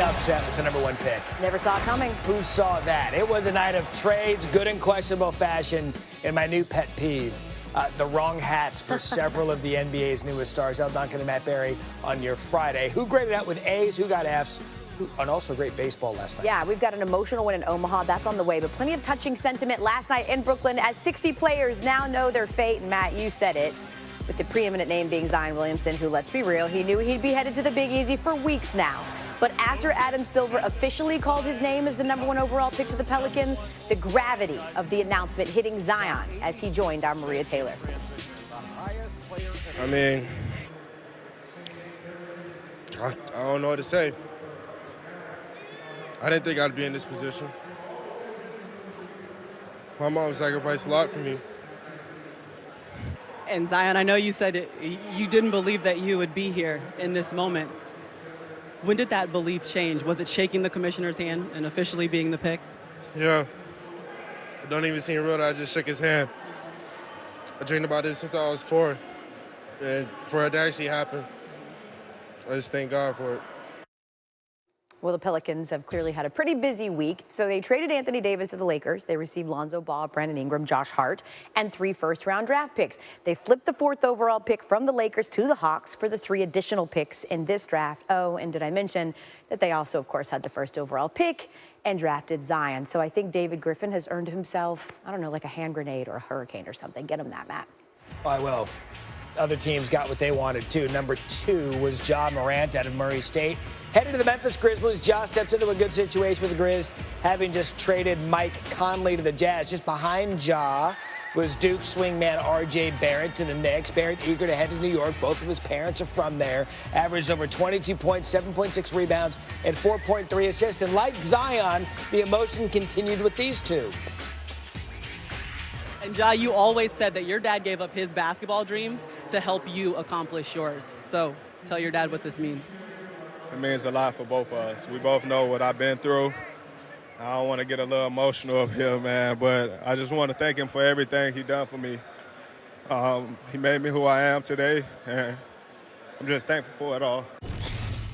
Upset with the #1 pick. Never saw it coming. Who saw that? It was a night of trades, good and questionable fashion, and my new pet peeve, the wrong hats for several of the NBA's newest stars. El Duncan and Matt Berry on your Friday. Who graded out with A's? Who got F's? And also great baseball last night. Yeah, we've got an emotional win in Omaha. That's on the way, but plenty of touching sentiment last night in Brooklyn as 60 players now know their fate. And Matt, you said it, with the preeminent name being Zion Williamson, who, let's be real, he knew he'd be headed to the Big Easy for weeks now. But after Adam Silver officially called his name as the #1 overall pick to the Pelicans, the gravity of the announcement hitting Zion as he joined our Maria Taylor. I mean, I don't know what to say. I didn't think I'd be in this position. My mom sacrificed a lot for me. And Zion, I know you said you didn't believe that you would be here in this moment. When did that belief change? Was it shaking the commissioner's hand and officially being the pick? Yeah. It don't even seem real that I just shook his hand. I dreamed about this since I was 4. And for it to actually happen, I just thank God for it. Well, the Pelicans have clearly had a pretty busy week. So they traded Anthony Davis to the Lakers. They received Lonzo Ball, Brandon Ingram, Josh Hart, and 3 first-round draft picks. They flipped the 4th overall pick from the Lakers to the Hawks for the 3 additional picks in this draft. Oh, and did I mention that they also, of course, had the 1st overall pick and drafted Zion. So I think David Griffin has earned himself, I don't know, like a hand grenade or a hurricane or something. Get him that, Matt. I will. Other teams got what they wanted, too. #2 was Ja Morant out of Murray State. Headed to the Memphis Grizzlies, Ja steps into a good situation with the Grizz, having just traded Mike Conley to the Jazz. Just behind Ja was Duke swingman R.J. Barrett to the Knicks. Barrett eager to head to New York. Both of his parents are from there. Averaged over 22 points, 7.6 rebounds, and 4.3 assists. And like Zion, the emotion continued with these two. And Ja, you always said that your dad gave up his basketball dreams to help you accomplish yours. So tell your dad what this means. It means a lot for both of us. We both know what I've been through. I don't want to get a little emotional up here, man, but I just want to thank him for everything he done for me. He made me who I am today, and I'm just thankful for it all.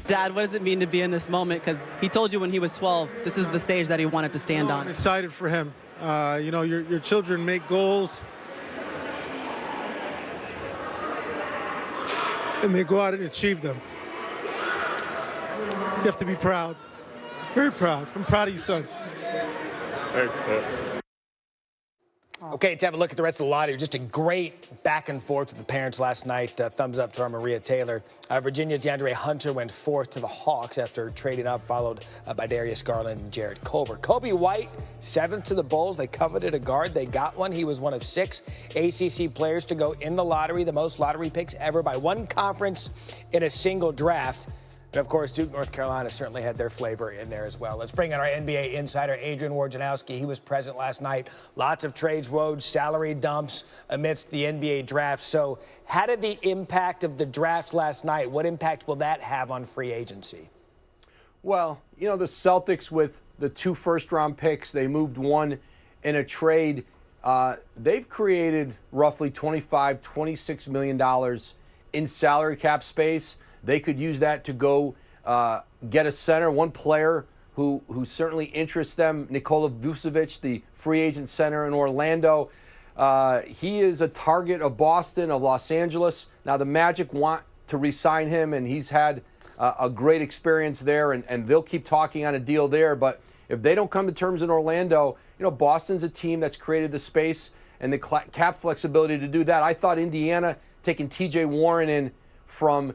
Dad, what does it mean to be in this moment? Because he told you when he was 12, this is the stage that he wanted to stand on. I'm excited for him. You know, your children make goals, and they go out and achieve them. You have to be proud. Very proud. I'm proud of you, son. Okay, to have a look at the rest of the lottery. Just a great back and forth with the parents last night. Thumbs up to our Maria Taylor. Virginia's DeAndre Hunter went 4th to the Hawks after trading up, followed by Darius Garland and Jarrett Culver. Kobe White, 7th to the Bulls. They coveted a guard. They got one. He was one of 6 ACC players to go in the lottery, the most lottery picks ever by one conference in a single draft. And, of course, Duke, North Carolina certainly had their flavor in there as well. Let's bring in our NBA insider, Adrian Wojnarowski. He was present last night. Lots of trades, Woj, salary dumps amidst the NBA draft. So how did the impact of the draft last night, what impact will that have on free agency? Well, you know, the Celtics with the 2 first-round picks, they moved 1 in a trade. They've created roughly $25, $26 million in salary cap space. They could use that to go get a center. One player who certainly interests them, Nikola Vucevic, the free agent center in Orlando. He is a target of Boston, of Los Angeles. Now, the Magic want to re-sign him, and he's had a great experience there, and they'll keep talking on a deal there. But if they don't come to terms in Orlando, you know, Boston's a team that's created the space and the cap flexibility to do that. I thought Indiana taking T.J. Warren in from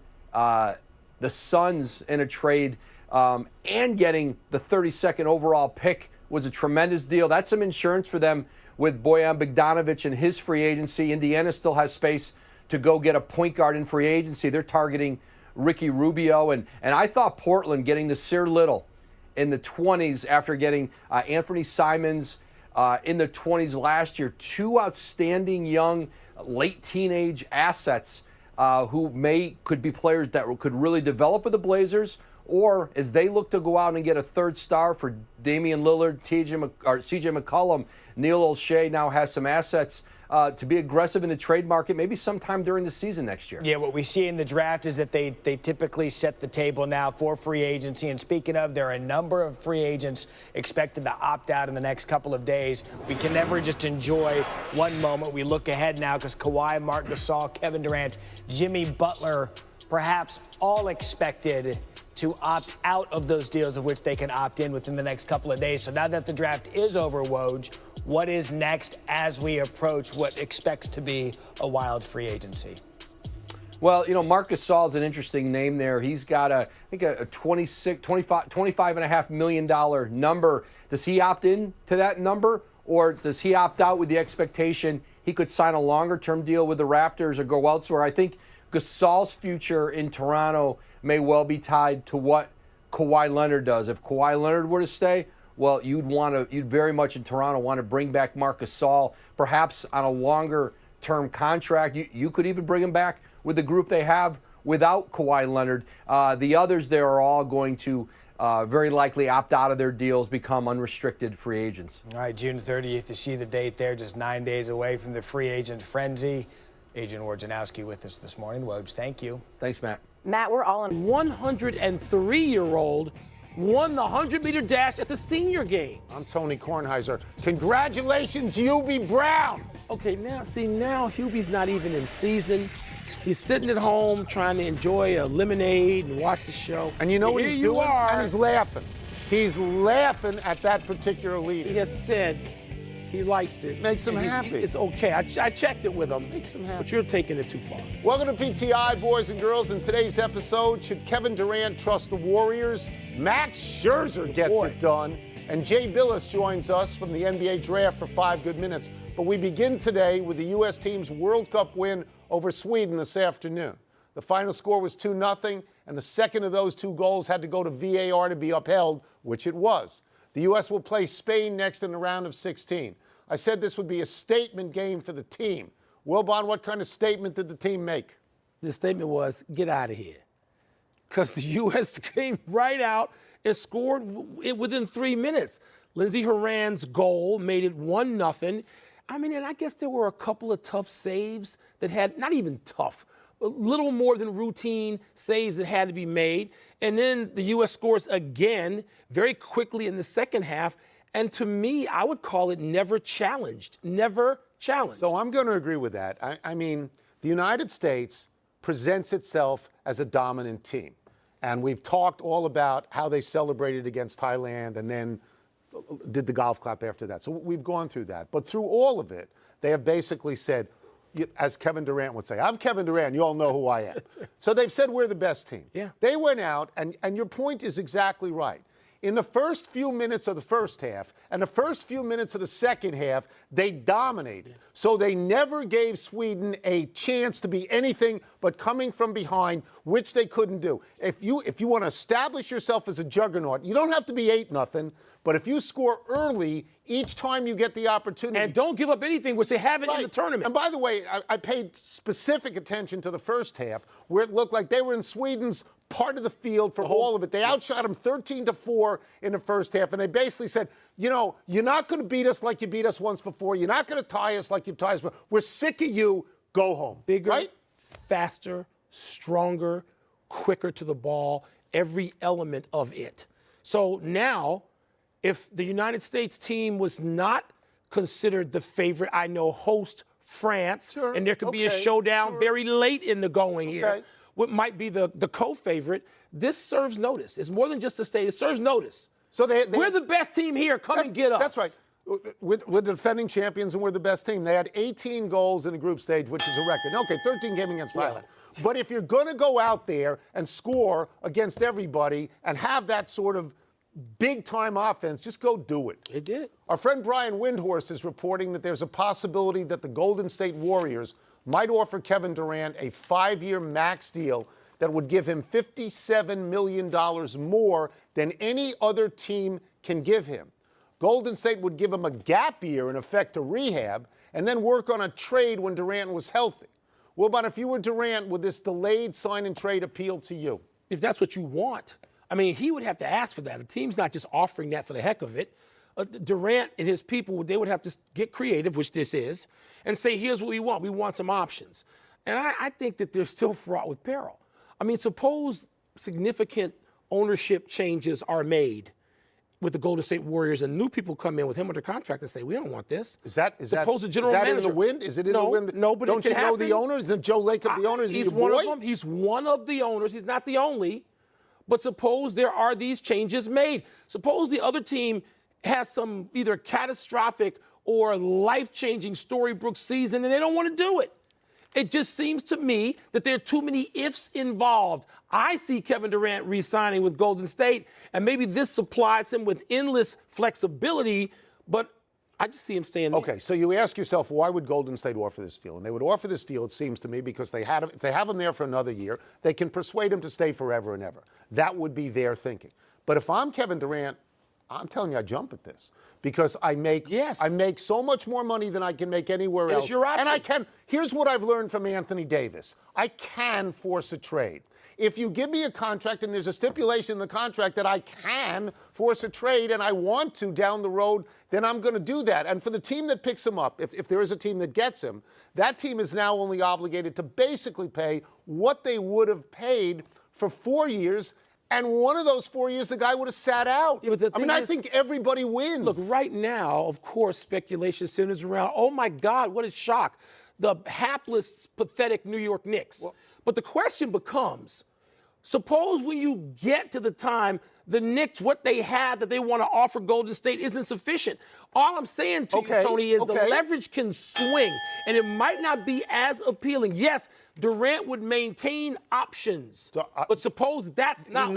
the Suns in a trade and getting the 32nd overall pick was a tremendous deal. That's some insurance for them with Bojan Bogdanovic and his free agency. Indiana still has space to go get a point guard in free agency. They're targeting Ricky Rubio. And I thought Portland getting the Sear Little in the 20s after getting Anthony Simons in the 20s last year. 2 outstanding young late teenage assets who could be players that could really develop with the Blazers or as they look to go out and get a third star for Damian Lillard, CJ McCollum, Neil Olshey now has some assets to be aggressive in the trade market maybe sometime during the season next year. Yeah, what we see in the draft is that they typically set the table now for free agency. And speaking of, there are a number of free agents expected to opt out in the next couple of days. We can never just enjoy one moment. We look ahead now because Kawhi, Marc Gasol, Kevin Durant, Jimmy Butler, perhaps all expected to opt out of those deals of which they can opt in within the next couple of days. So now that the draft is over, Woj, what is next as we approach what expects to be a wild free agency? Well, Marc Gasol is an interesting name there. He's got a $25.5 million number. Does he opt in to that number, or does he opt out with the expectation he could sign a longer-term deal with the Raptors or go elsewhere? I think Gasol's future in Toronto may well be tied to what Kawhi Leonard does. If Kawhi Leonard were to stay, well, you'd very much in Toronto want to bring back Marc Gasol, perhaps on a longer-term contract. You could even bring him back with the group they have without Kawhi Leonard. The others there are all going to very likely opt out of their deals, become unrestricted free agents. All right, June 30th, you see the date there, just 9 days away from the free agent frenzy. Adrian Wojnarowski with us this morning. Woj, thank you. Thanks, Matt. Matt, we're all in. 103-year-old won the 100-meter dash at the senior games. I'm Tony Kornheiser. Congratulations, Hubie Brown. Okay, now Hubie's not even in season. He's sitting at home trying to enjoy a lemonade and watch the show. And you know what he's doing? Are. And he's laughing. He's laughing at that particular lead. He has said he likes it. Makes him happy. It's okay. I checked it with him. Makes him happy. But you're taking it too far. Welcome to PTI, boys and girls. In today's episode, should Kevin Durant trust the Warriors? Max Scherzer gets it done. And Jay Billis joins us from the NBA draft for 5 good minutes. But we begin today with the U.S. team's World Cup win over Sweden this afternoon. The final score was 2-0, and the second of those 2 goals had to go to VAR to be upheld, which it was. The U.S. will play Spain next in the round of 16. I said this would be a statement game for the team. Wilbon, what kind of statement did the team make? The statement was, get out of here. Because the U.S. came right out and scored within 3 minutes. Lindsey Horan's goal made it 1-0. I mean, and I guess there were a couple of tough saves that had, not even tough, a little more than routine saves that had to be made. And then the U.S. scores again very quickly in the second half. And to me, I would call it never challenged. Never challenged. So I'm going to agree with that. I mean, the United States presents itself as a dominant team. And we've talked all about how they celebrated against Thailand and then did the golf clap after that. So we've gone through that. But through all of it, they have basically said, as Kevin Durant would say, I'm Kevin Durant, you all know who I am. Right. So they've said we're the best team. Yeah. They went out, and your point is exactly right. In the first few minutes of the first half and the first few minutes of the second half, they dominated. Yeah. So they never gave Sweden a chance to be anything but coming from behind, which they couldn't do. If you want to establish yourself as a juggernaut, you don't have to be 8-0, but if you score early each time you get the opportunity. And don't give up anything, which they haven't in the tournament. And by the way, I paid specific attention to the first half, where it looked like they were in Sweden's part of the field for all of it. They outshot them 13-4 in the first half, and they basically said, you're not going to beat us like you beat us once before. You're not going to tie us like you've tied us before. We're sick of you. Go home. Bigger, right? Faster, stronger, quicker to the ball, every element of it. So now, if the United States team was not considered the favorite, I know, host France, sure. and there could be a showdown very late in the going here, what might be the co-favorite, this serves notice. It's more than just a state. It serves notice. So we're the best team here. Come and get us. That's right. We're the defending champions, and we're the best team. They had 18 goals in the group stage, which is a record. Okay, 13 came against Thailand. But if you're going to go out there and score against everybody and have that sort of big-time offense, just go do it. It did. Our friend Brian Windhorst is reporting that there's a possibility that the Golden State Warriors might offer Kevin Durant a 5-year max deal that would give him $57 million more than any other team can give him. Golden State would give him a gap year, in effect, to rehab, and then work on a trade when Durant was healthy. Well, but if you were Durant, would this delayed sign and trade appeal to you? If that's what you want. I I mean, he would have to ask for that. The team's not just offering that for the heck of it. Durant and his people, they would have to get creative, which this is, and say, here's what we want. We want some options. And I think that they're still fraught with peril. I mean, suppose significant ownership changes are made with the Golden State Warriors and new people come in with him under contract and say, we don't want this. Is that the general in the manager, wind? Is it in the wind? No, but don't it you can know happen. the owner? Isn't Joe Lacob the owner? Is he He's your one boy? of them. He's one of the owners. He's not the only. But suppose there are these changes made. Suppose the other team has some either catastrophic or life-changing Storybrooke season and they don't want to do it. It just seems to me that there are too many ifs involved. I see Kevin Durant re-signing with Golden State, and maybe this supplies him with endless flexibility, but I just see him staying there. Okay, so you ask yourself, why would Golden State offer this deal? And they would offer this deal, it seems to me, because if they have him there for another year, they can persuade him to stay forever and ever. That would be their thinking. But if I'm Kevin Durant, I'm telling you, I jump at this. Because I make so much more money than I can make anywhere else. It's your option. And here's what I've learned from Anthony Davis. I can force a trade. If you give me a contract and there's a stipulation in the contract that I can force a trade and I want to down the road, then I'm going to do that. And for the team that picks him up, if there is a team that gets him, that team is now only obligated to basically pay what they would have paid for 4 years. And one of those 4 years, the guy would have sat out. Yeah, but I think everybody wins. Look, right now, of course, speculation centers around, oh, my God, what a shock. The hapless, pathetic New York Knicks. But the question becomes, suppose when you get to the time, the Knicks, what they have that they want to offer Golden State isn't sufficient. All I'm saying to you, Tony, is the leverage can swing, and it might not be as appealing. Yes, Durant would maintain options, but suppose that's not.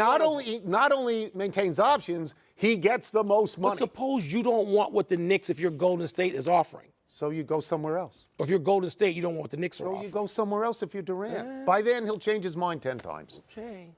He not only maintains options, he gets the most money. But suppose you don't want what the Knicks, if you're Golden State, is offering. So you go somewhere else. Or if you're Golden State, you don't want what the Knicks are offering. So you go somewhere else if you're Durant. By then, he'll change his mind 10 times. Okay.